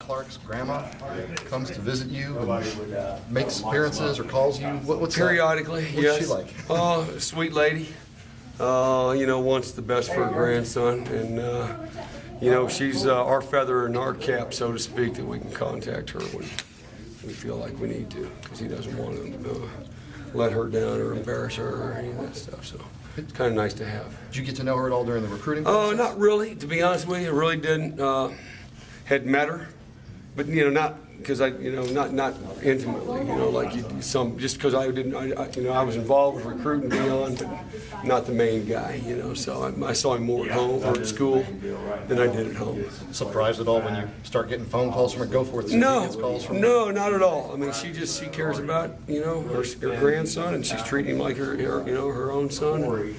Clark's grandma comes to visit you and makes appearances or calls you? What's Periodically, that? yes. What's she like? Oh, sweet lady. You know, wants the best for her grandson, and you know, she's our feather in our cap, so to speak, that we can contact her when we feel like we need to, because he doesn't want to let her down or embarrass her or any of that stuff. So it's kind of nice to have. Did you get to know her at all during the recruiting Oh, process? not really. To be honest with you, I really didn't. Had met her, but you know, not because not intimately. You know, like just because I didn't. I was involved with recruiting beyond, but not the main guy. You know, so I saw him more at home or at school than I did at home. Surprised at all when you start getting phone calls from her? Go for it. No, Gets calls from no, not at all. I mean, she cares about her grandson, and she's treating him like her own son.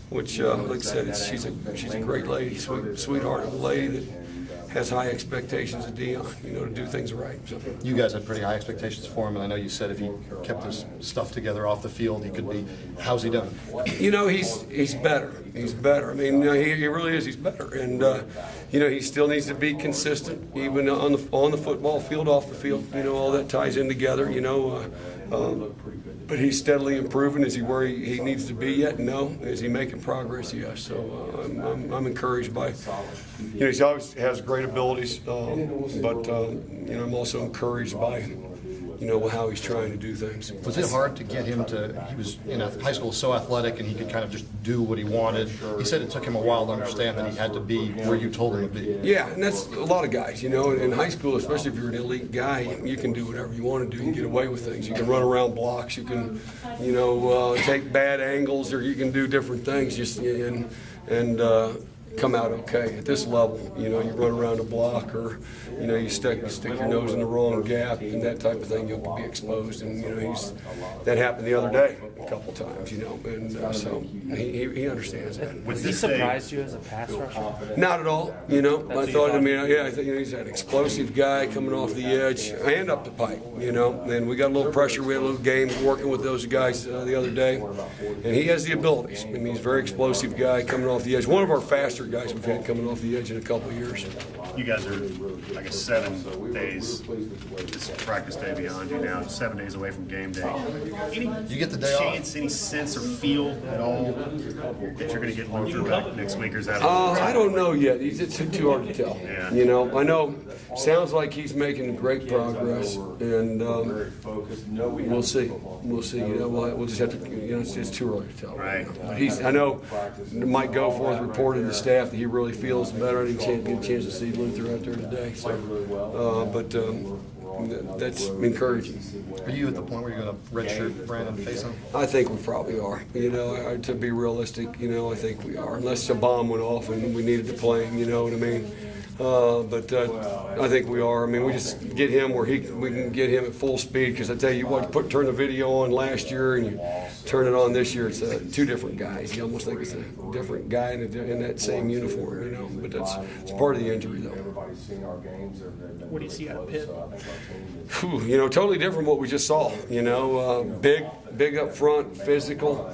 Which, like I said, she's a great lady, sweetheart of a lady that has high expectations of Dion, to do things right. So. You guys had pretty high expectations for him, and I know you said if he kept his stuff together off the field, he could be. How's he done? He's better. He's better. I mean, he really is. He's better, and he still needs to be consistent, even on the football field, off the field. All that ties in together. But he's steadily improving. Is he where he needs to be yet? No. Is he making progress? Yes. So I'm encouraged by. He always has great abilities, but I'm also encouraged by. How he's trying to do things. Was it hard to get him to, he was in high school so athletic and he could kind of just do what he wanted. He said it took him a while to understand that he had to be where you told him to be. Yeah, and that's a lot of guys, in high school, especially if you're an elite guy, you can do whatever you want to do. You can get away with things. You can run around blocks, you can, take bad angles, or you can do different things and come out okay. At this level, you run around a block, or you stick your nose in the wrong gap, and that type of thing, you'll be exposed. And that happened the other day a couple times, and so he understands that. Was he surprised you as a pass rusher? Not at all. I think he's an explosive guy coming off the edge and up the pipe. And we got a little pressure. We had a little game working with those guys the other day, and he has the abilities. I mean, he's a very explosive guy coming off the edge. One of our faster guys we've had coming off the edge in a couple of years. You guys are, I guess, 7 days, this practice day behind you now, 7 days away from game day. Any you get the day chance, any sense or feel at all that you're going to get Luther back next week, or is that? I don't know yet. It's too hard to tell. Yeah. I know. Sounds like he's making great progress, and we'll see. We'll see. We'll just have to. It's too early to tell. Right. I know Mike Goforth reported to the staff that he really feels better. I didn't get a chance to see Luther out there today. So, that's encouraging. Are you at the point where you're going to redshirt Brandon Facyson? I think we probably are. To be realistic, I think we are. Unless a bomb went off and we needed to play him, you know what I mean? But I think we are. I mean, we just get him where we can get him at full speed. Because I tell you what, turn the video on last year and you turn it on this year, it's two different guys. You almost think it's a different guy in that same uniform, But it's part of the injury, though. What do you see out of Pitt? Totally different from what we just saw. Big up front, physical.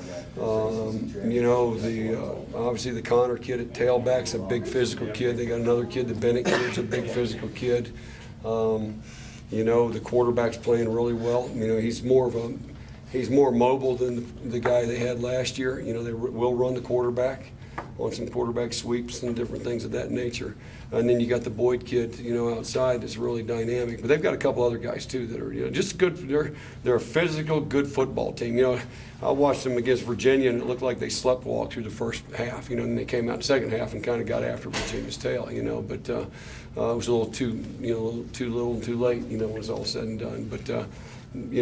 Obviously the Connor kid at tailback's a big physical kid. They got another kid, the Bennett kid's a big physical kid. The quarterback's playing really well. He's more mobile than the guy they had last year. They will run the quarterback on some quarterback sweeps and different things of that nature. And then you got the Boyd kid, outside that's really dynamic. But they've got a couple other guys too that are, just good. They're a physical, good football team. I watched them against Virginia, and it looked like they sleptwalked through the first half. And they came out in the second half and kind of got after Virginia's tail. But it was a little too little and too late. When it was all said and done. But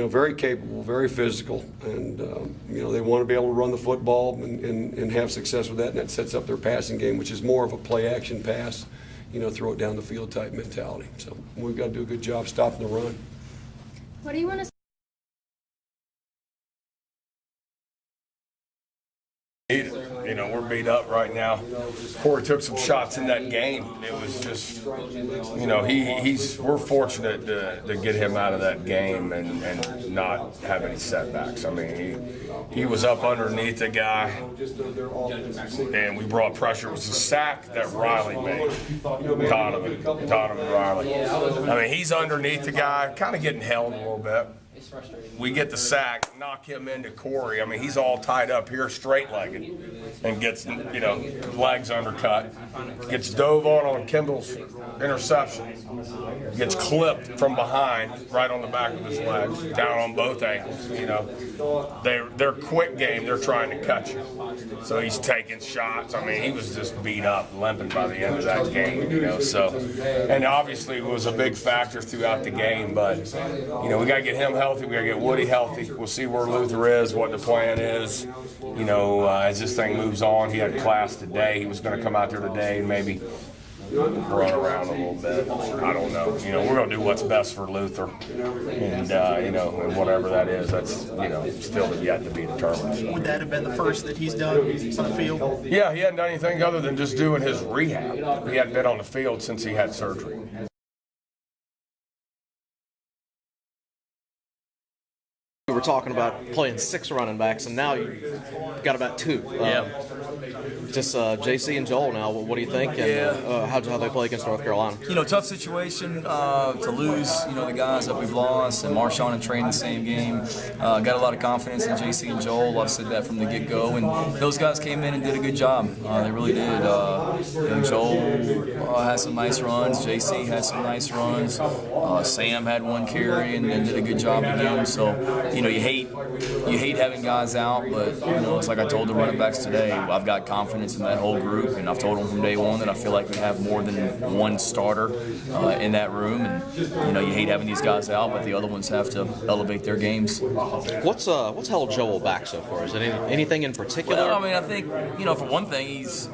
very capable, very physical, and they want to be able to run the football and have success with that, and that sets up their passing game, which is more of a play-action pass, throw it down the field type mentality. So we've got to do a good job stopping the run. What do you want to We're beat up right now. Corey took some shots in that game. It was just, you know, we're fortunate to get him out of that game and not have any setbacks. I mean, he was up underneath the guy, and we brought pressure. It was a sack that Riley made. Donovan Riley. I mean, he's underneath the guy, kind of getting held a little bit. We get the sack, knock him into Corey. I mean, he's all tied up here, straight-legged, and gets, you know, legs undercut. Gets dove on Kimball's interception. Gets clipped from behind, right on the back of his legs, down on both ankles. You know, they're quick game. They're trying to cut you. So he's taking shots. I mean, he was just beat up, limping by the end of that game. You know, so, and obviously it was a big factor throughout the game. But you know, we got to get him healthy. We got to get Woody healthy. We'll see where Luther is, what the plan is. You know, as this thing moves on, he had class today. He was going to come out there today and maybe run around a little bit. I don't know. You know, we're going to do what's best for Luther, and you know, and whatever that is, that's, you know, still yet to be determined. Would that have been the first that he's done on the field? Yeah, he hadn't done anything other than just doing his rehab. He hadn't been on the field since he had surgery. We were talking about playing 6 running backs, and now you've got about 2. Just JC and Joel now. What do you think? And how they play against North Carolina? You know, tough situation to lose. You know, the guys that we've lost, and Marshawn and Trey in the same game. Got a lot of confidence in JC and Joel. I've said that from the get-go, and those guys came in and did a good job. They really did. You know, Joel had some nice runs. JC had some nice runs. Sam had 1 carry and did a good job again. So, you know, you hate having guys out, but you know, it's like I told the running backs today. I've got confidence in that whole group, and I've told them from day one that I feel like we have more than one starter in that room. And you know, you hate having these guys out, but the other ones have to elevate their games. What's held Joel back so far? Is it anything in particular? Well, I mean, I think, you know, for one thing, he's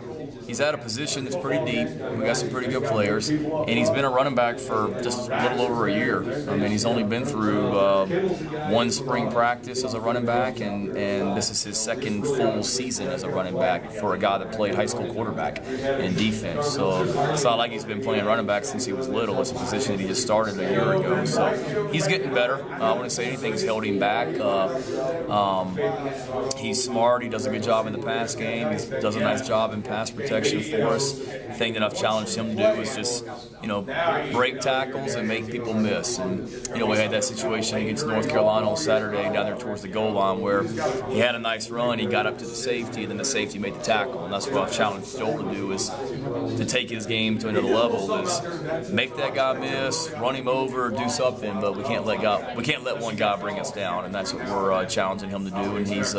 at a position that's pretty deep. We got some pretty good players, and he's been a running back for just a little over a year. I mean, he's only been through 1 spring practice as a running back, and this is his 2nd full season as a running back for a guy that played high school quarterback in defense. So it's not like he's been playing running back since he was little. It's a position that he just started a year ago. So he's getting better. I wouldn't say anything's held him back. He's smart. He does a good job in the pass game. He does a nice job in pass protection for us. The thing that I've challenged him to do is just, you know, break tackles and make people miss. And, you know, we had that situation against North Carolina on Saturday down there towards the goal line where he had a nice run, he got up to the safety, and then the safety made the tackle. And that's what I've challenged Joel to do, is to take his game to another level, is make that guy miss, run him over, do something, but we can't let one guy bring us down, and that's what we're challenging him to do, and he's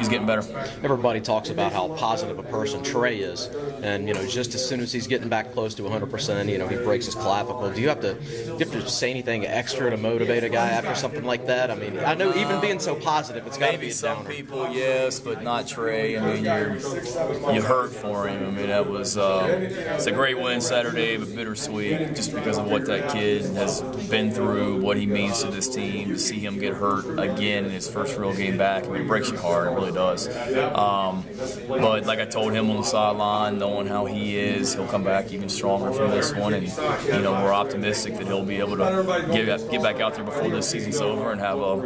getting better. Everybody talks about how positive a person Trey is, and you know, just as soon as he's getting back close to 100%, you know, he breaks his clavicle. Do you have to say anything extra to motivate a guy after something like that? I mean, I know even being so positive, it's got to be a downer. Maybe some people, yes, but not Trey. I mean, you hurt for him. I mean, that was it's a great win Saturday, but bittersweet just because of what that kid has been through, what he means to this team. To see him get hurt again in his first real game back, I mean, it breaks your heart. It really does. But like I told him on the sideline, knowing how he is, he'll come back even stronger from this one, and you know, we're optimistic that he'll be able to get back out there before this season's over and have a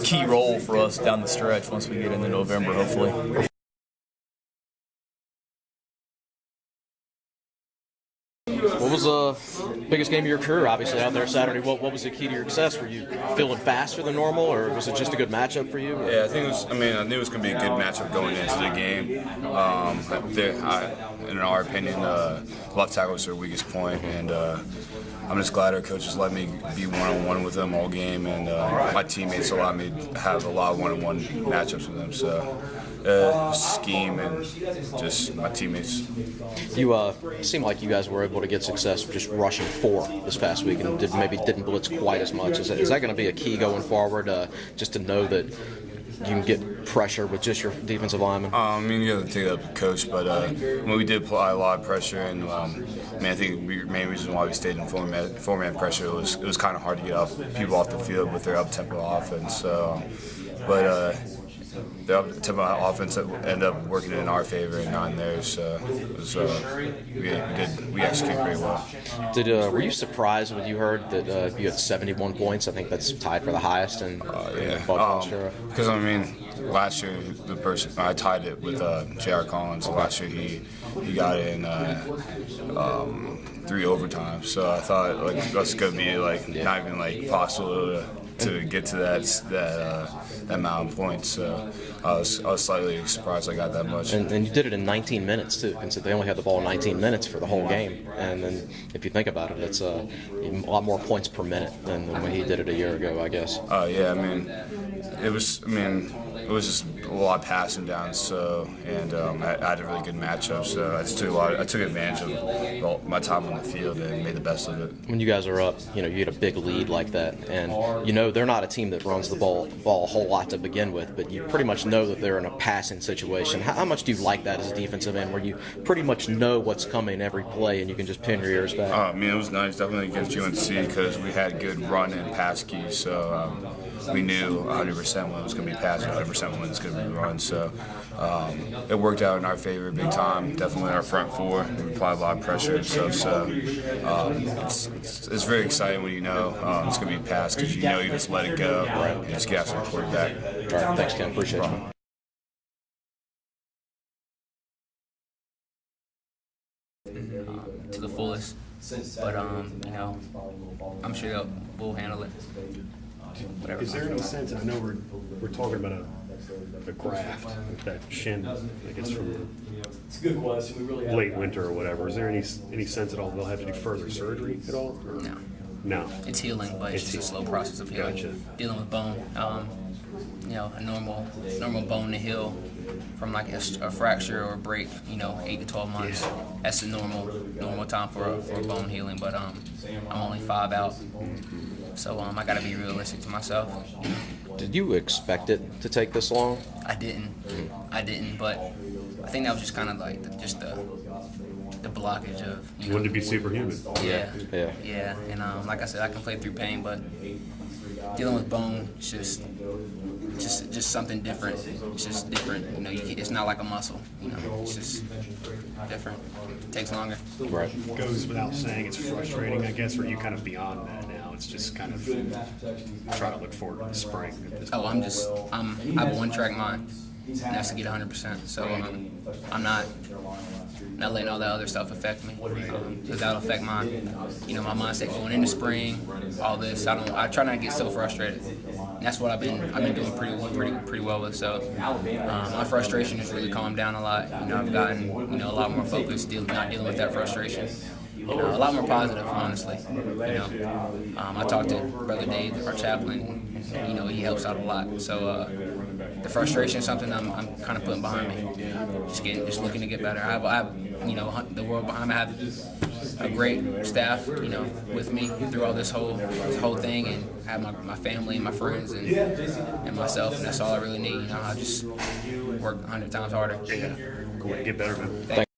key role for us down the stretch once we get into November, hopefully. What was the biggest game of your career, obviously, out there Saturday? What was the key to your success? Were you feeling faster than normal, or was it just a good matchup for you? Yeah, I think it was. I mean, I knew it was going to be a good matchup going into the game. In our opinion, left tackle was their weakest point, and I'm just glad our coaches let me be one-on-one with them all game, and my teammates allowed me to have a lot of one-on-one matchups with them. So. Scheme and just my teammates. You seemed like you guys were able to get success just rushing 4 this past week, and didn't blitz quite as much. Is that going to be a key going forward, just to know that you can get pressure with just your defensive lineman? I mean, you have to take it up with coach, but we did apply a lot of pressure, and I think the main reason why we stayed in four-man pressure, it was kind of hard to get people off the field with their up-tempo offense. to my offense ended up working in our favor and not in theirs. So it was, we executed pretty well. Were you surprised when you heard that you had 71 points? I think that's tied for the highest in because I mean, last year the person I tied it with J.R. Collins. Last year he got it in 3 overtimes. So I thought like that's gonna be like not even like possible to get to that amount of points. So I was slightly surprised I got that much. And you did it in 19 minutes too, and so they only had the ball 19 minutes for the whole game. And then if you think about it, it's a lot more points per minute than when he did it a year ago, I guess. Yeah, I mean, it was just a lot of passing down. So and I had a really good matchup. So I took advantage of my time on the field and made the best of it. When you guys are up, you get a big lead like that, and they're not a team that runs the ball a whole lot to begin with, but you pretty much know that they're in a passing situation. How much do you like that as a defensive end, where you pretty much know what's coming every play and you can just pin your ears back? I mean, it was nice, definitely against UNC, because we had good run and pass keys. So we knew 100% when it was going to be pass, 100% when it's going to be run. So it worked out in our favor big time. Definitely our front four. We applied a lot of pressure and stuff. So it's very exciting when you know it's going to be passed, because you just let it go and just get after the quarterback. All right, thanks, Ken. Appreciate it. To the fullest, but I'm sure we'll handle it. Whatever. Is there any sense? I know we're talking about a graft, that shin, I guess from late winter or whatever. Is there any sense at all they'll have to do further surgery at all? Or? No. It's healing, but it's just a slow process of healing. Gotcha. Dealing with bone, a normal bone to heal from like a fracture or a break, 8 to 12 months. Yeah. That's the normal time for a bone healing. But I'm only 5 out, so I got to be realistic to myself. Did you expect it to take this long? I didn't, but I think that was just kind of like the blockage of. You wanted to be superhuman. Yeah. And like I said, I can play through pain, but dealing with bone, it's just something different. It's just different. It's not like a muscle. It's just different. It takes longer. Right. It goes without saying, it's frustrating, I guess, or are you kind of beyond that now? It's just kind of trying to look forward to the spring. I have a one-track mind, and that's to get 100%. So I'm not letting all that other stuff affect me, because that'll affect my mindset going into spring. All this, I try not to get so frustrated. And that's what I've been doing pretty well with. So my frustration has really calmed down a lot. I've gotten a lot more focused, not dealing with that frustration. A lot more positive, honestly. I talked to Brother Dave, our chaplain. He helps out a lot. So the frustration is something I'm kind of putting behind me. Just looking to get better. I have the world behind me. I have a great staff, with me through all this whole thing, and I have my family and my friends and myself, and that's all I really need. I just work 100 times harder. Yeah, cool. Get better, man. Thanks.